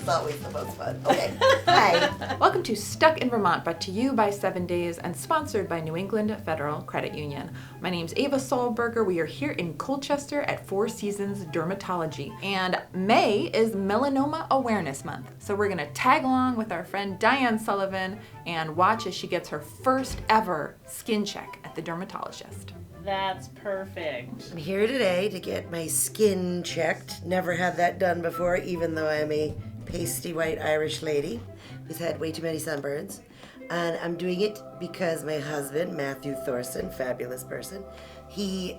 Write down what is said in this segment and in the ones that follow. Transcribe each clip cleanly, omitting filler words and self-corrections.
It's always the most fun. Okay. Hi. Welcome to Stuck in Vermont, brought to you by 7 Days and sponsored by New England Federal Credit Union. My name's Ava Solberger. We are here in Colchester at Four Seasons Dermatology. And May is Melanoma Awareness Month. So we're going to tag along with our friend Diane Sullivan and watch as she gets her first ever skin check at the dermatologist. That's perfect. I'm here today to get my skin checked. Never had that done before, even though I'm a pasty white Irish lady who's had way too many sunburns. And I'm doing it because my husband, Matthew Thorsen, fabulous person, he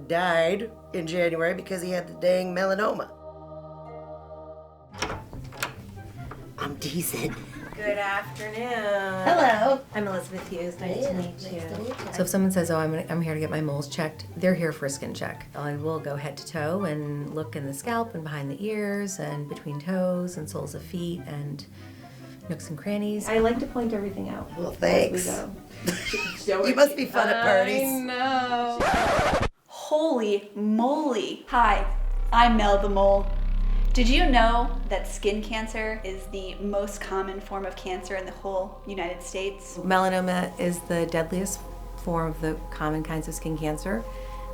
died in January because he had the dang melanoma. I'm decent. Good afternoon. Hello. I'm Elizabeth Hughes. Nice to meet you. So if someone says, oh, I'm here to get my moles checked, they're here for a skin check. I will go head to toe and look in the scalp and behind the ears and between toes and soles of feet and nooks and crannies. I like to point everything out. Well, thanks. As we go. You must be fun at parties. I know. Holy moly. Hi, I'm Mel the Mole. Did you know that skin cancer is the most common form of cancer in the whole United States? Melanoma is the deadliest form of the common kinds of skin cancer.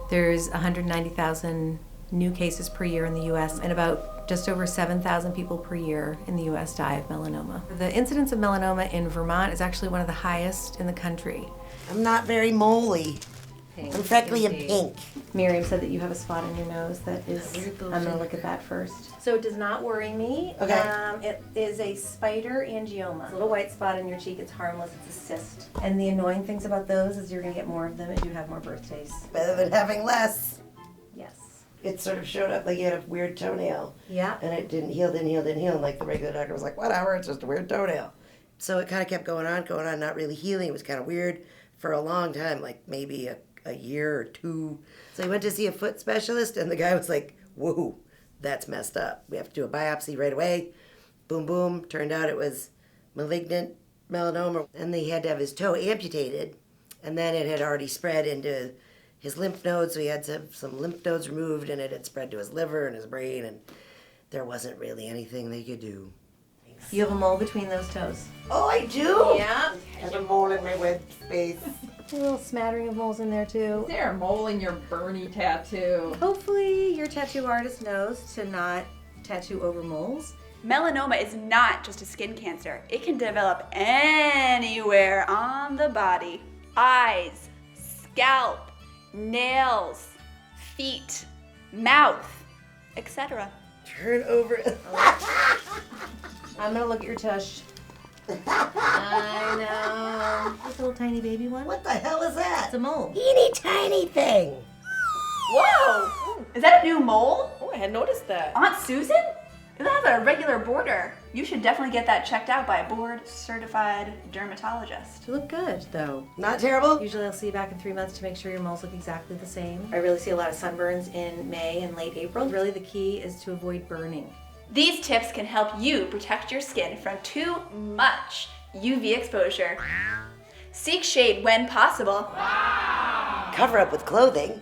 There's 190,000 new cases per year in the U.S. and about just over 7,000 people per year in the U.S. die of melanoma. The incidence of melanoma in Vermont is actually one of the highest in the country. I'm not very moly. Pink, I'm freckly and indeed. pink. Miriam said that you have a spot on your nose that is, Weird little I'm going to thing. look at that first. So it does not worry me. Okay. It is a spider angioma. It's a little white spot on your cheek. It's harmless. It's a cyst. And the annoying things about those is you're going to get more of them as you have more birthdays. Better than having less. Yes. It sort of showed up like you had a weird toenail. Yeah. And it didn't heal. And like the regular doctor was like, whatever, it's just a weird toenail. So it kind of kept going on, not really healing. It was kind of weird for a long time, like maybe a year or two. So I went to see a foot specialist, and the guy was like, whoa, that's messed up. We have to do a biopsy right away. Boom, boom. Turned out it was malignant melanoma, and they had to have his toe amputated, and then it had already spread into his lymph nodes, so he had some lymph nodes removed, and it had spread to his liver and his brain, and there wasn't really anything they could do. You have a mole between those toes. Oh, I do? Yeah. I have a mole in my web space. A little smattering of moles in there too. Is there a mole in your Bernie tattoo? Hopefully your tattoo artist knows to not tattoo over moles. Melanoma is not just a skin cancer. It can develop anywhere on the body. Eyes, scalp, nails, feet, mouth, etc. Turn over. I'm going to look at your tush. I know. This little tiny baby one. What the hell is that? It's a mole. Teeny tiny thing. Whoa! Is that a new mole? Oh, I had noticed that. Aunt Susan? It has a regular border. You should definitely get that checked out by a board-certified dermatologist. You look good, though. Not terrible? Usually I'll see you back in 3 months to make sure your moles look exactly the same. I really see a lot of sunburns in May and late April. Really the key is to avoid burning. These tips can help you protect your skin from too much UV exposure. Seek shade when possible. Cover up with clothing.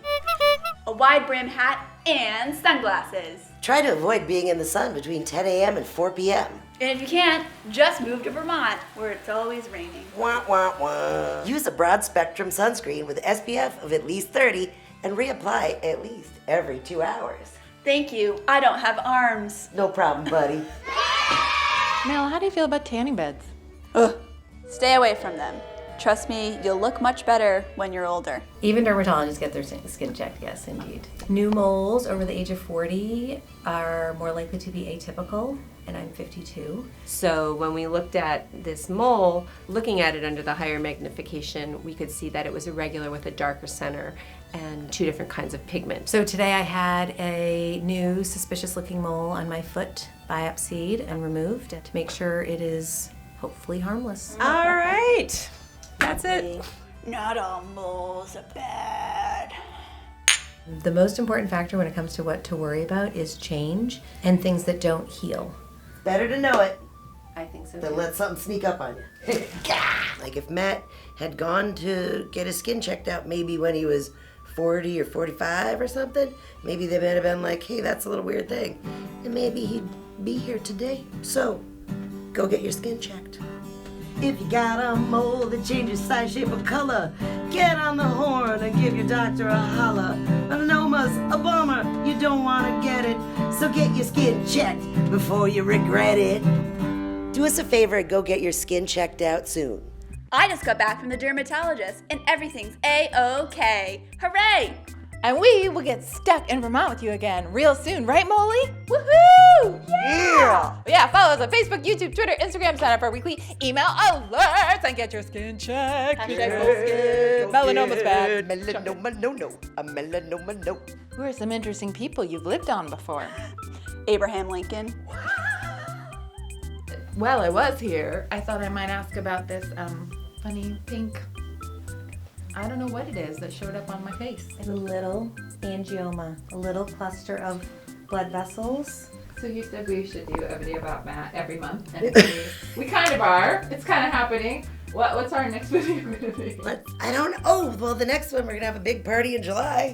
A wide brim hat and sunglasses. Try to avoid being in the sun between 10 a.m. and 4 p.m. And if you can't, just move to Vermont, where it's always raining. Wah, wah, wah. Use a broad spectrum sunscreen with SPF of at least 30 and reapply at least every 2 hours. Thank you. I don't have arms. No problem, buddy. Mel, how do you feel about tanning beds? Ugh. Stay away from them. Trust me, you'll look much better when you're older. Even dermatologists get their skin checked, yes, indeed. New moles over the age of 40 are more likely to be atypical, and I'm 52. So when we looked at this mole, looking at it under the higher magnification, we could see that it was irregular with a darker center and 2 different kinds of pigment. So today I had a new suspicious looking mole on my foot biopsied and removed to make sure it is hopefully harmless. All right, that's it. Not all moles are bad. The most important factor when it comes to what to worry about is change and things that don't heal. Better to know it I think so than too. let something sneak up on you. Like if Matt had gone to get his skin checked out maybe when he was 40 or 45 or something, maybe they might have been like, hey, that's a little weird thing. And maybe he'd be here today. So, go get your skin checked. If you got a mole that changes size, shape, or color, get on the horn and give your doctor a holler. Melanoma's a bummer, you don't want to get it, so get your skin checked before you regret it. Do us a favor and go get your skin checked out soon. I just got back from the dermatologist and everything's A-OK. Hooray! And we will get stuck in Vermont with you again real soon, right, Molly? Woohoo! Yeah, follow us on Facebook, YouTube, Twitter, Instagram, sign up for our weekly email alerts, and get your skin checked. Melanoma's bad. Melanoma, no. A melanoma, no. Who are some interesting people you've lived on before? Abraham Lincoln. Well, I was here. I thought I might ask about this funny pink, I don't know what it is that showed up on my face. It's a little angioma, a little cluster of blood vessels. So you said we should do a video about Matt every month, and we kind of are. It's kind of happening. What's our next video going to be? I don't know. Oh, well, the next one, we're going to have a big party in July.